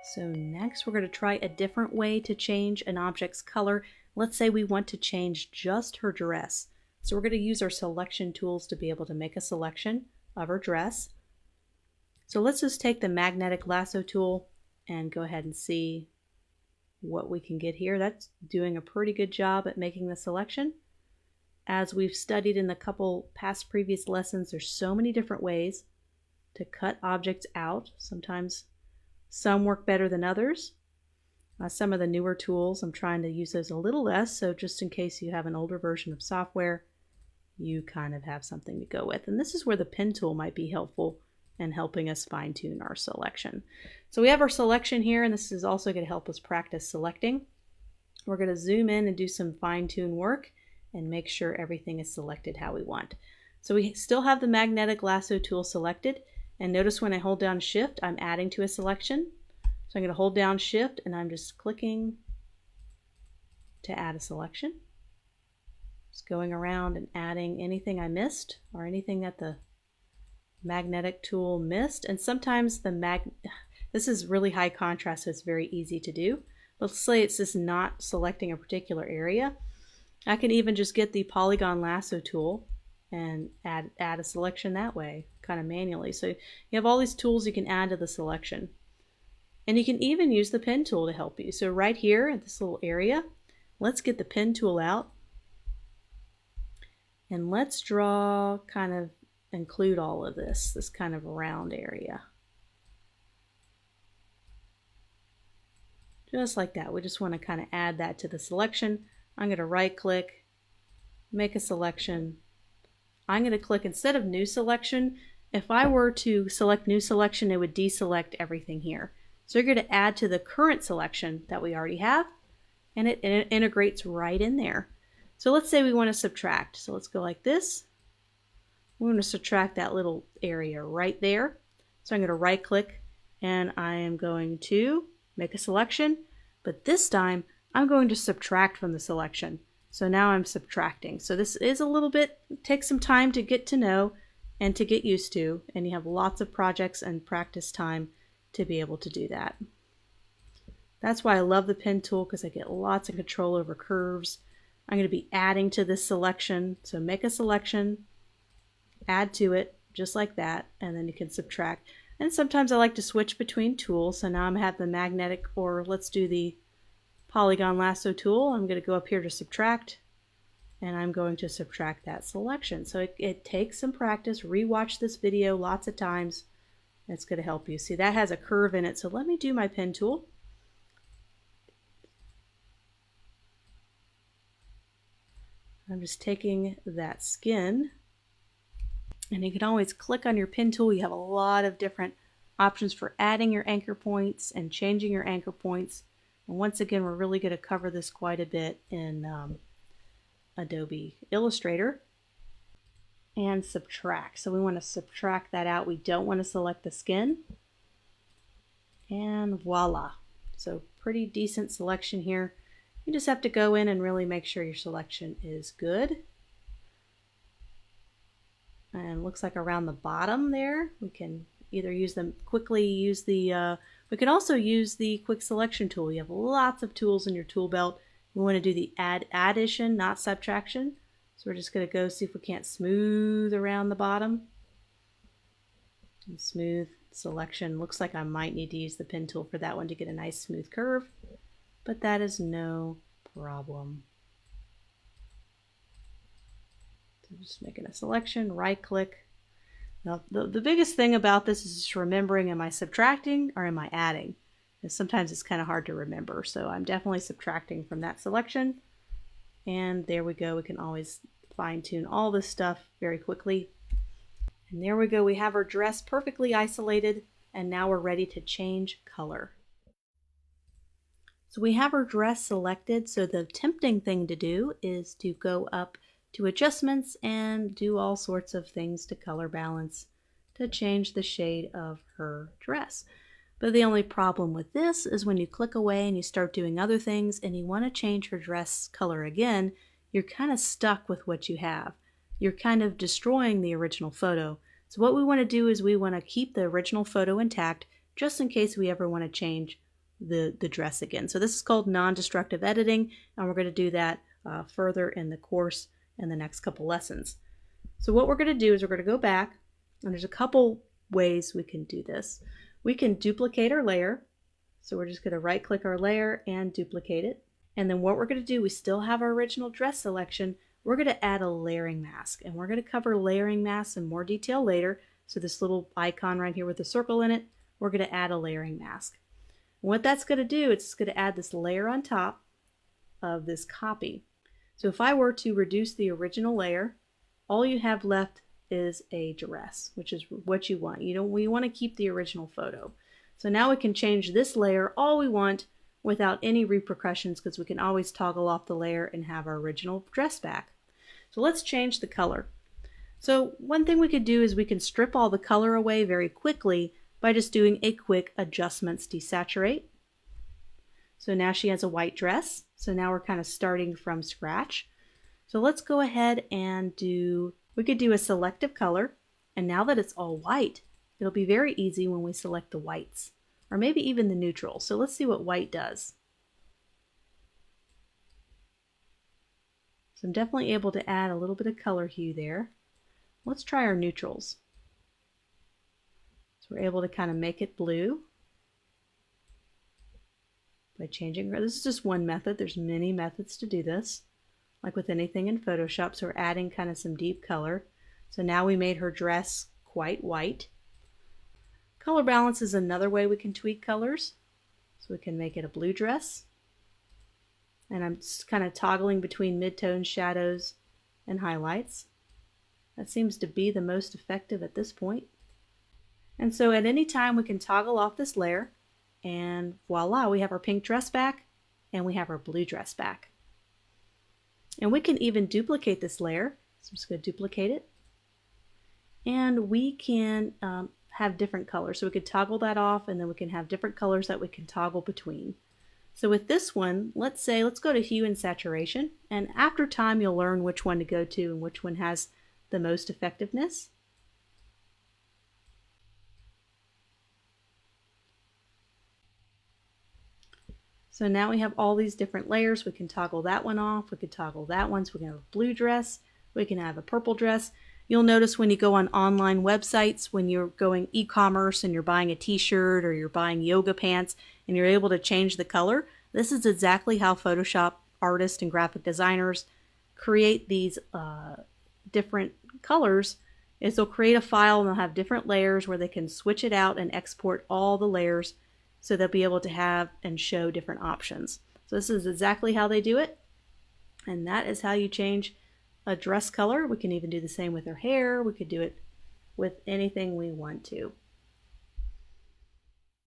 So next we're going to try a different way to change an object's color. Let's say we want to change just her dress. So we're going to use our selection tools to be able to make a selection of her dress. So let's just take the magnetic lasso tool and go ahead and see what we can get here. That's doing a pretty good job at making the selection. As we've studied in a couple past previous lessons, there's so many different ways to cut objects out. Sometimes some work better than others. Some of the newer tools, I'm trying to use those a little less, so just in case you have an older version of software, you kind of have something to go with. And this is where the pen tool might be helpful in helping us fine-tune our selection. So we have our selection here, and this is also going to help us practice selecting. We're going to zoom in and do some fine-tune work and make sure everything is selected how we want. So we still have the magnetic lasso tool selected, and notice when I hold down Shift, I'm adding to a selection. So I'm going to hold down Shift and I'm just clicking to add a selection. Just going around and adding anything I missed or anything that the magnetic tool missed. And sometimes this is really high contrast, so it's very easy to do. Let's say it's just not selecting a particular area. I can even just get the polygon lasso tool and add a selection that way, kind of manually. So you have all these tools you can add to the selection. And you can even use the pen tool to help you. So right here at this little area, let's get the pen tool out. And let's draw, kind of include all of this kind of round area. Just like that. We just want to kind of add that to the selection. I'm going to right click, make a selection. I'm going to click, instead of new selection, if I were to select new selection, it would deselect everything here. So you're going to add to the current selection that we already have, and it integrates right in there. So let's say we want to subtract. So let's go like this. We're going to subtract that little area right there. So I'm going to right click and I am going to make a selection, but this time I'm going to subtract from the selection. So now I'm subtracting. So this is a little bit, takes some time to get to know and to get used to, and you have lots of projects and practice time to be able to do that. That's why I love the pen tool, because I get lots of control over curves. I'm going to be adding to this selection. So make a selection, add to it just like that, and then you can subtract. And sometimes I like to switch between tools. So now I'm have the magnetic, or let's do the polygon lasso tool. I'm going to go up here to subtract, and I'm going to subtract that selection. So it takes some practice. Rewatch this video lots of times. It's going to help you. See, that has a curve in it. So let me do my pen tool. I'm just taking that skin, and you can always click on your pen tool. You have a lot of different options for adding your anchor points and changing your anchor points. And once again, we're really going to cover this quite a bit in Adobe Illustrator. And subtract. So we want to subtract that out. We don't want to select the skin. And voila. So pretty decent selection here. You just have to go in and really make sure your selection is good. And looks like around the bottom there, we can either use them quickly, we can also use the quick selection tool. You have lots of tools in your tool belt. We want to do the addition, not subtraction. So we're just going to go see if we can't smooth around the bottom. And smooth selection. Looks like I might need to use the pen tool for that one to get a nice smooth curve, but that is no problem. So just making a selection, right click. Now the biggest thing about this is just remembering, am I subtracting or am I adding? And sometimes it's kind of hard to remember. So I'm definitely subtracting from that selection. And there we go. We can always fine tune all this stuff very quickly. And there we go. We have our dress perfectly isolated, and now we're ready to change color. So we have our dress selected. So the tempting thing to do is to go up to adjustments and do all sorts of things to color balance to change the shade of her dress. But the only problem with this is when you click away and you start doing other things and you want to change her dress color again, you're kind of stuck with what you have. You're kind of destroying the original photo. So what we want to do is we want to keep the original photo intact just in case we ever want to change the dress again. So this is called non-destructive editing, and we're going to do that further in the course in the next couple lessons. So what we're going to do is we're going to go back, and there's a couple ways we can do this. We can duplicate our layer. So we're just going to right click our layer and duplicate it. And then what we're going to do, we still have our original dress selection. We're going to add a layering mask, and we're going to cover layering masks in more detail later. So this little icon right here with the circle in it, we're going to add a layering mask. And what that's going to do, it's going to add this layer on top of this copy. So if I were to reduce the original layer, all you have left is a dress, which is what you want. We want to keep the original photo. So now we can change this layer all we want without any repercussions, because we can always toggle off the layer and have our original dress back. So let's change the color. So one thing we could do is we can strip all the color away very quickly by just doing a quick adjustments desaturate. So now she has a white dress. So now we're kind of starting from scratch. So let's go ahead and we could do a selective color. And now that it's all white, it'll be very easy when we select the whites, or maybe even the neutral. So let's see what white does. So I'm definitely able to add a little bit of color hue there. Let's try our neutrals. So we're able to kind of make it blue by changing. This is just one method. There's many methods to do this, like with anything in Photoshop. So we're adding kind of some deep color. So now we made her dress quite white. Color balance is another way we can tweak colors. So we can make it a blue dress. And I'm just kind of toggling between midtones, shadows, and highlights. That seems to be the most effective at this point. And so at any time we can toggle off this layer, and voila, we have our pink dress back and we have our blue dress back. And we can even duplicate this layer. So I'm just going to duplicate it. And we can have different colors. So we could toggle that off, and then we can have different colors that we can toggle between. So with this one, let's go to hue and saturation. And after time, you'll learn which one to go to and which one has the most effectiveness. So now we have all these different layers. We can toggle that one off. We could toggle that one. So we can have a blue dress. We can have a purple dress. You'll notice when you go on online websites, when you're going e-commerce and you're buying a t-shirt or you're buying yoga pants and you're able to change the color, this is exactly how Photoshop artists and graphic designers create these different colors. Is they'll create a file and they'll have different layers where they can switch it out and export all the layers, so they'll be able to have and show different options. So this is exactly how they do it. And that is how you change a dress color. We can even do the same with her hair. We could do it with anything we want to.